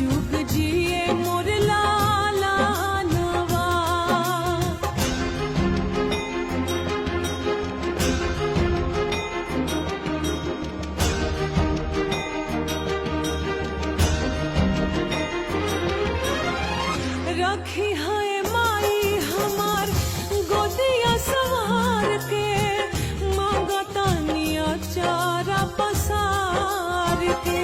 जुग जिए मोर लाला नवा। रखी है माई हमार गोदिया सवार के, मांगतानिया चारा पसार के।